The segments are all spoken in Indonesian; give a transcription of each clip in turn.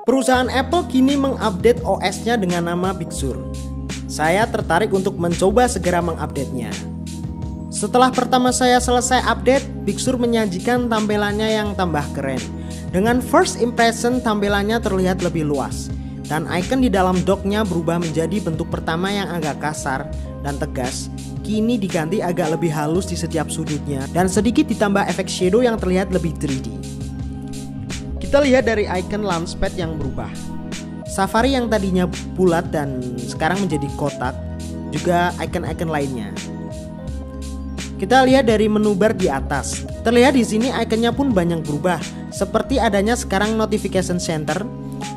Perusahaan Apple kini mengupdate OS-nya dengan nama Big Sur. Saya tertarik untuk mencoba segera mengupdate-nya. Setelah pertama saya selesai update, Big Sur menyajikan tampilannya yang tambah keren. Dengan first impression tampilannya terlihat lebih luas, dan icon di dalam docknya berubah menjadi bentuk pertama yang agak kasar dan tegas. Kini diganti agak lebih halus di setiap sudutnya dan sedikit ditambah efek shadow yang terlihat lebih 3D. Kita lihat dari icon launchpad yang berubah. Safari yang tadinya bulat dan sekarang menjadi kotak, juga icon-icon lainnya. Kita lihat dari menu bar di atas. Terlihat di sini ikonnya pun banyak berubah, seperti adanya sekarang notification center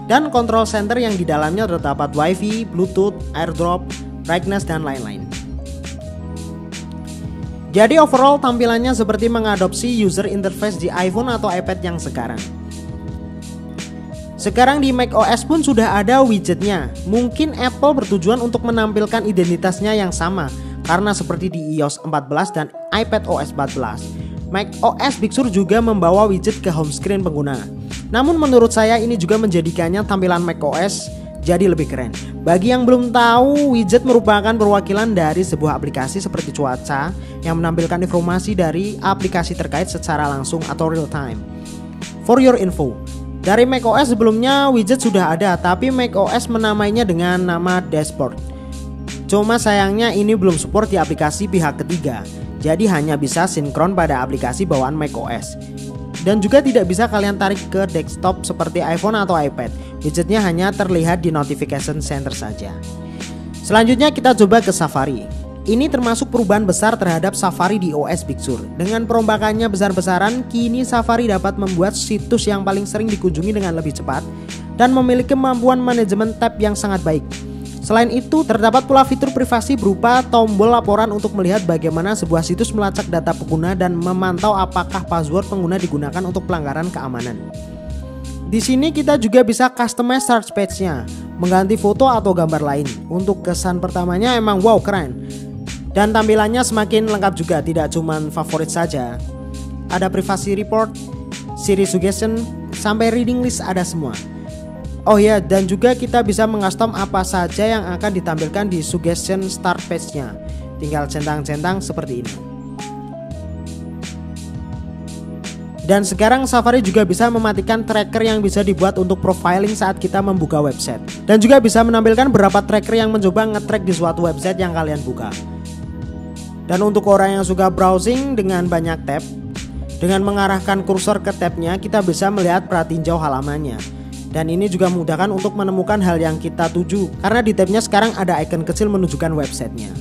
dan control center yang di dalamnya terdapat WiFi, Bluetooth, AirDrop, brightness dan lain-lain. Jadi overall tampilannya seperti mengadopsi user interface di iPhone atau iPad yang sekarang. Sekarang di macOS pun sudah ada widgetnya. Mungkin Apple bertujuan untuk menampilkan identitasnya yang sama, karena seperti di iOS 14 dan iPadOS 14, macOS Big Sur juga membawa widget ke home screen pengguna. Namun menurut saya ini juga menjadikannya tampilan macOS jadi lebih keren. Bagi yang belum tahu, widget merupakan perwakilan dari sebuah aplikasi seperti cuaca yang menampilkan informasi dari aplikasi terkait secara langsung atau real time. For your info, dari macOS sebelumnya widget sudah ada, tapi macOS menamainya dengan nama dashboard. Cuma sayangnya ini belum support di aplikasi pihak ketiga, jadi hanya bisa sinkron pada aplikasi bawaan macOS. Dan juga tidak bisa kalian tarik ke desktop seperti iPhone atau iPad. Widgetnya hanya terlihat di notification center saja. Selanjutnya kita coba ke Safari. Ini termasuk perubahan besar terhadap Safari di OS Big Sur. Dengan perombakannya besar-besaran, kini Safari dapat membuat situs yang paling sering dikunjungi dengan lebih cepat dan memiliki kemampuan manajemen tab yang sangat baik. Selain itu, terdapat pula fitur privasi berupa tombol laporan untuk melihat bagaimana sebuah situs melacak data pengguna dan memantau apakah password pengguna digunakan untuk pelanggaran keamanan. Di sini kita juga bisa customize search page-nya, mengganti foto atau gambar lain. Untuk kesan pertamanya emang wow keren. Dan tampilannya semakin lengkap juga, tidak cuma favorit saja. Ada privacy report, Siri suggestion, sampai reading list ada semua. Oh ya, dan juga kita bisa mengcustom apa saja yang akan ditampilkan di suggestion start page-nya. Tinggal centang-centang seperti ini. Dan sekarang Safari juga bisa mematikan tracker yang bisa dibuat untuk profiling saat kita membuka website. Dan juga bisa menampilkan beberapa tracker yang mencoba nge-track di suatu website yang kalian buka. Dan untuk orang yang suka browsing dengan banyak tab, dengan mengarahkan kursor ke tabnya kita bisa melihat pratinjau halamannya. Dan ini juga memudahkan untuk menemukan hal yang kita tuju, karena di tabnya sekarang ada icon kecil menunjukkan websitenya.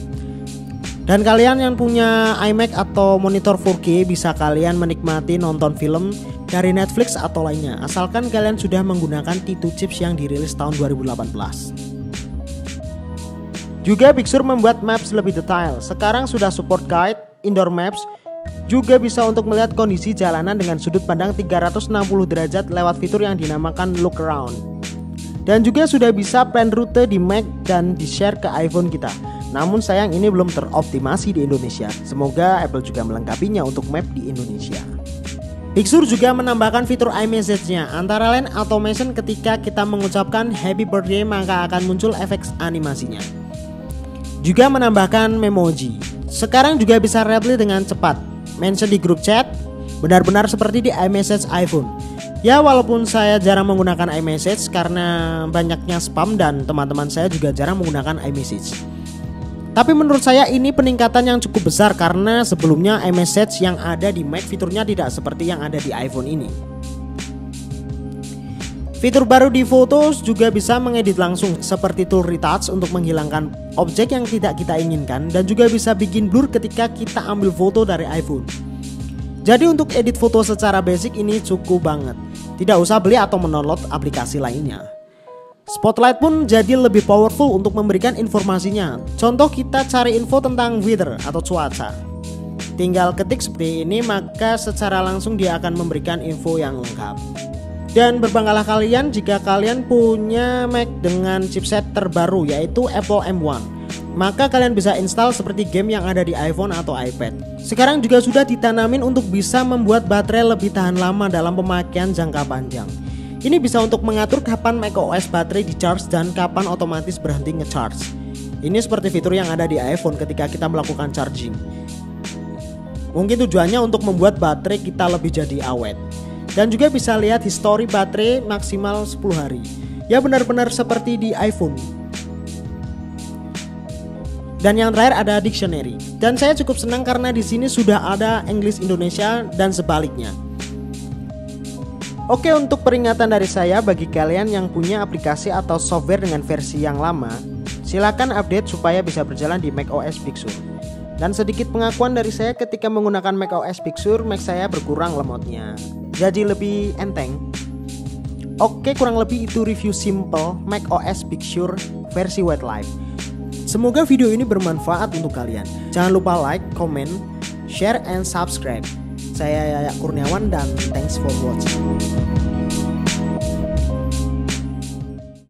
Dan kalian yang punya iMac atau monitor 4K bisa kalian menikmati nonton film dari Netflix atau lainnya, asalkan kalian sudah menggunakan T2 chips yang dirilis tahun 2018. Juga Big Sur membuat maps lebih detail. Sekarang sudah support guide, indoor maps, juga bisa untuk melihat kondisi jalanan dengan sudut pandang 360 derajat lewat fitur yang dinamakan look around. Dan juga sudah bisa plan rute di Mac dan di-share ke iPhone kita. Namun sayang ini belum teroptimasi di Indonesia. Semoga Apple juga melengkapinya untuk map di Indonesia. Big Sur juga menambahkan fitur iMessage-nya. Antara lain automation ketika kita mengucapkan happy birthday maka akan muncul efek animasinya. Juga menambahkan memoji. Sekarang juga bisa reply dengan cepat. Mention di grup chat, benar-benar seperti di iMessage iPhone. Ya walaupun saya jarang menggunakan iMessage karena banyaknya spam dan teman-teman saya juga jarang menggunakan iMessage. Tapi menurut saya ini peningkatan yang cukup besar karena sebelumnya iMessage yang ada di Mac fiturnya tidak seperti yang ada di iPhone ini. Fitur baru di Photos juga bisa mengedit langsung seperti tool retouch untuk menghilangkan objek yang tidak kita inginkan dan juga bisa bikin blur ketika kita ambil foto dari iPhone. Jadi untuk edit foto secara basic ini cukup banget. Tidak usah beli atau mendownload aplikasi lainnya. Spotlight pun jadi lebih powerful untuk memberikan informasinya. Contoh kita cari info tentang weather atau cuaca. Tinggal ketik seperti ini maka secara langsung dia akan memberikan info yang lengkap. Dan berbanggalah kalian jika kalian punya Mac dengan chipset terbaru yaitu Apple M1. Maka kalian bisa install seperti game yang ada di iPhone atau iPad. Sekarang juga sudah ditanamin untuk bisa membuat baterai lebih tahan lama dalam pemakaian jangka panjang. Ini bisa untuk mengatur kapan macOS baterai di charge dan kapan otomatis berhenti nge-charge. Ini seperti fitur yang ada di iPhone ketika kita melakukan charging. Mungkin tujuannya untuk membuat baterai kita lebih jadi awet. Dan juga bisa lihat histori baterai maksimal 10 hari. Ya benar-benar seperti di iPhone. Dan yang terakhir ada dictionary. Dan saya cukup senang karena di sini sudah ada English Indonesia dan sebaliknya. Oke, untuk peringatan dari saya bagi kalian yang punya aplikasi atau software dengan versi yang lama, silakan update supaya bisa berjalan di macOS Big Sur. Dan sedikit pengakuan dari saya, ketika menggunakan macOS Big Sur, Mac saya berkurang lemotnya, jadi lebih enteng. Oke, kurang lebih itu review simple macOS Big Sur versi Wildlife. Semoga video ini bermanfaat untuk kalian. Jangan lupa like, comment, share, and subscribe. Saya Yaya Kurniawan dan thanks for watching.